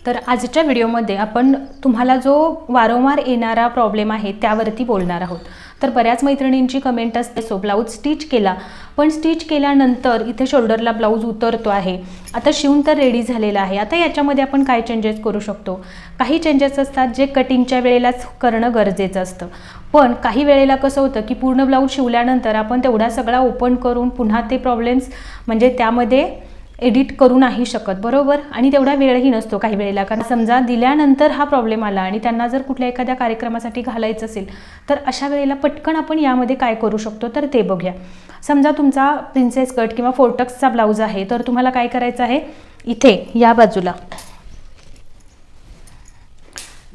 तर आजच्या व्हिडिओमध्ये आपण तुम्हाला जो वारंवार येणारा प्रॉब्लेम आहे त्यावरती बोलणार आहोत। तर बऱ्याच मैत्रिणींची कमेंट असते सो ब्लाऊज स्टिच केला, पण स्टिच केल्यानंतर इथे शोल्डरला ब्लाऊज उतरतो आहे, आता शिवून तर रेडी झालेला आहे, आता याच्यामध्ये आपण काय चेंजेस करू शकतो। काही चेंजेस असतात जे कटिंगच्या वेळेलाच करणं गरजेचं असतं, पण काही वेळेला कसं होतं की पूर्ण ब्लाऊज शिवल्यानंतर आपण तेवढा सगळा ओपन करून पुन्हा ते प्रॉब्लेम्स म्हणजे त्यामध्ये एडिट करू नाही शकत, बरोबर। आणि तेवढा वेळही नसतो काही वेळेला, कारण समजा दिल्यानंतर हा प्रॉब्लेम आला आणि त्यांना जर कुठल्या एखाद्या कार्यक्रमासाठी घालायचं असेल तर अशा वेळेला पटकन आपण यामध्ये काय करू शकतो तर ते बघूया। समजा तुमचा प्रिन्सेस कट किंवा फोर्टक्सचा ब्लाऊज आहे, तर तुम्हाला काय करायचं आहे, इथे या बाजूला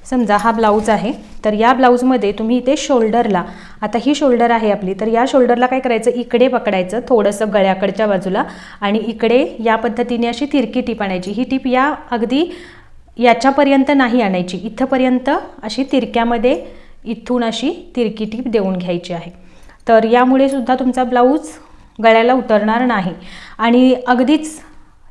समजा हा ब्लाऊज आहे, तर या ब्लाऊजमध्ये तुम्ही इथे शोल्डरला, आता ही शोल्डर आहे आपली, तर या शोल्डरला काय करायचं, इकडे पकडायचं थोडंसं गळ्याकडच्या बाजूला आणि इकडे या पद्धतीने अशी तिरकी टीप आणायची। ही टीप या अगदी याच्यापर्यंत नाही आणायची, इथंपर्यंत अशी तिरक्यामध्ये इथून अशी तिरकी टीप देऊन घ्यायची आहे। तर यामुळे सुद्धा तुमचा ब्लाऊज गळ्याला उतरणार नाही। आणि अगदीच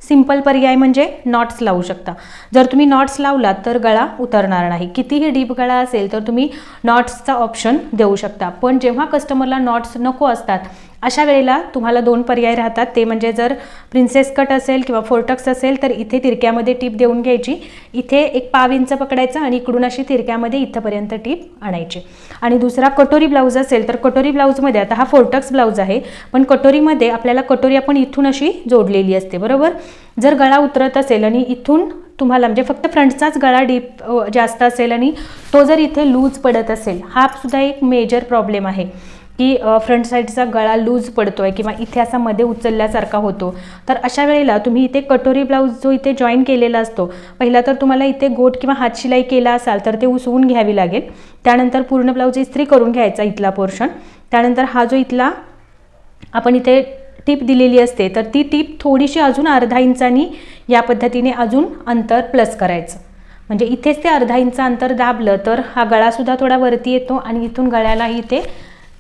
सिंपल पर्याय म्हणजे नॉट्स लावू शकता। जर तुम्ही नॉट्स लावलात तर गळा उतरणार नाही, कितीही डीप गळा असेल तर तुम्ही नॉट्सचा ऑप्शन देऊ शकता। पण जेव्हा कस्टमरला नॉट्स नको असतात अशा वेळेला तुम्हाला दोन पर्याय राहतात, ते म्हणजे जर प्रिन्सेस कट असेल किंवा फोर्टक्स असेल तर इथे तिरक्यामध्ये टीप देऊन घ्यायची, इथे एक पाव इंच पकडायचं आणि इकडून अशी तिरक्यामध्ये इथंपर्यंत टीप आणायची। आणि दुसरा कटोरी ब्लाऊज असेल तर कटोरी ब्लाऊजमध्ये, आता हा फोर्टक्स ब्लाऊज आहे पण कटोरीमध्ये आपल्याला कटोरी आपण इथून अशी जोडलेली असते, बरोबर। जर गळा उतरत असेल आणि इथून तुम्हाला म्हणजे फक्त फ्रंटचाच गळा डीप जास्त असेल आणि तो जर इथे लूज पडत असेल, हा सुद्धा एक मेजर प्रॉब्लेम आहे की फ्रंट साईडचा गळा लूज पडतोय किंवा इथे असा मध्ये उचलल्यासारखा होतो, तर अशा वेळेला तुम्ही इथे कटोरी ब्लाऊज जो इथे जॉईन केलेला असतो, पहिला तर तुम्हाला इथे गोट किंवा हात शिलाई केला असाल तर ते उसवून घ्यावी लागेल, त्यानंतर पूर्ण ब्लाऊज इस्त्री करून घ्यायचा इथला पोर्शन, त्यानंतर हा जो इथला आपण इथे टीप दिलेली असते तर ती टीप थोडीशी अजून अर्धा इंचानी या पद्धतीने अजून अंतर प्लस करायचं, म्हणजे इथेच ते अर्धा इंच अंतर दाबलं तर हा गळासुद्धा थोडा वरती येतो आणि इथून गळ्यालाही इथे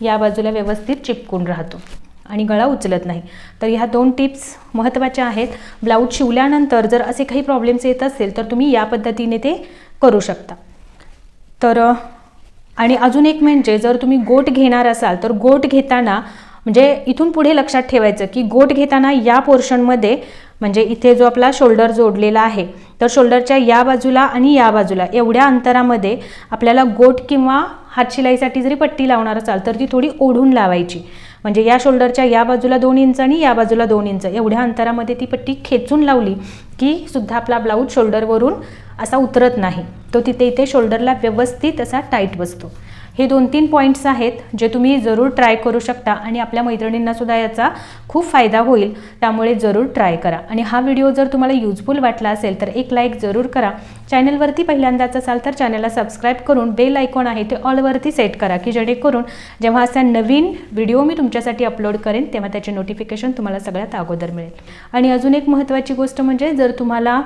या बाजूला व्यवस्थित चिपकून राहतो आणि गळा उचलत नाही। तर ह्या दोन टिप्स महत्त्वाच्या आहेत। ब्लाऊज शिवल्यानंतर जर असे काही प्रॉब्लेम्स येत असेल तर तुम्ही या पद्धतीने ते करू शकता। तर आणि अजून एक म्हणजे जर तुम्ही गोट घेणार असाल तर गोट घेताना म्हणजे इथून पुढे लक्षात ठेवायचं की गोट घेताना या पोर्शनमध्ये म्हणजे इथे जो आपला शोल्डर जोडलेला आहे तर शोल्डरच्या या बाजूला आणि या बाजूला एवढ्या अंतरामध्ये आपल्याला गोट किंवा हातशिलाईसाठी जरी पट्टी लावणार असाल तर ती थोडी ओढून लावायची, म्हणजे या शोल्डरच्या या बाजूला 2 इंच आणि या बाजूला 2 इंच एवढ्या अंतरामध्ये ती पट्टी खेचून लावली की सुद्धा आपला ब्लाऊज शोल्डरवरून असा उतरत नाही, तो तिथे इथे शोल्डरला व्यवस्थित असा टाईट बसतो। हे 2-3 पॉईंट्स आहेत जे तुम्ही जरूर ट्राय करू शकता आणि आपल्या मैत्रिणींना सुद्धा याचा खूप फायदा होईल, त्यामुळे जरूर ट्राय करा। आणि हा व्हिडिओ जर तुम्हाला युजफुल वाटला असेल तर एक लाईक जरूर करा। चॅनलवरती पहिल्यांदाच असाल तर चॅनलला सबस्क्राईब करून बेल आयकॉन आहे ते ऑलवरती सेट करा की जेणेकरून जेव्हा असा नवीन व्हिडिओ मी तुमच्यासाठी अपलोड करेन तेव्हा त्याचे नोटिफिकेशन तुम्हाला सगळ्यात अगोदर मिळेल। आणि अजून एक महत्त्वाची गोष्ट म्हणजे जर तुम्हाला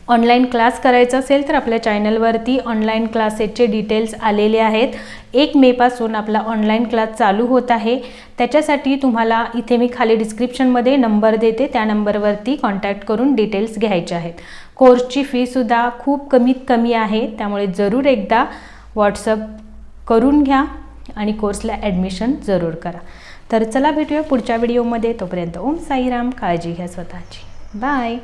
ऑनलाईन क्लास करायचा असेल तर आपल्या चॅनलवरती ऑनलाईन क्लासेसचे डिटेल्स आलेले आहेत। 1 मेपासून आपला ऑनलाईन क्लास चालू होत आहे, त्याच्यासाठी तुम्हाला इथे मी खाली डिस्क्रिप्शनमध्ये नंबर देते, त्या नंबरवरती कॉन्टॅक्ट करून डिटेल्स घ्यायचे आहेत। कोर्सची फीसुद्धा खूप कमीत कमी आहे, त्यामुळे जरूर एकदा व्हॉट्सअप करून घ्या आणि कोर्सला ॲडमिशन जरूर करा। तर चला भेटूया पुढच्या व्हिडिओमध्ये, तोपर्यंत ओम साईराम, काळजी घ्या स्वतःची, बाय।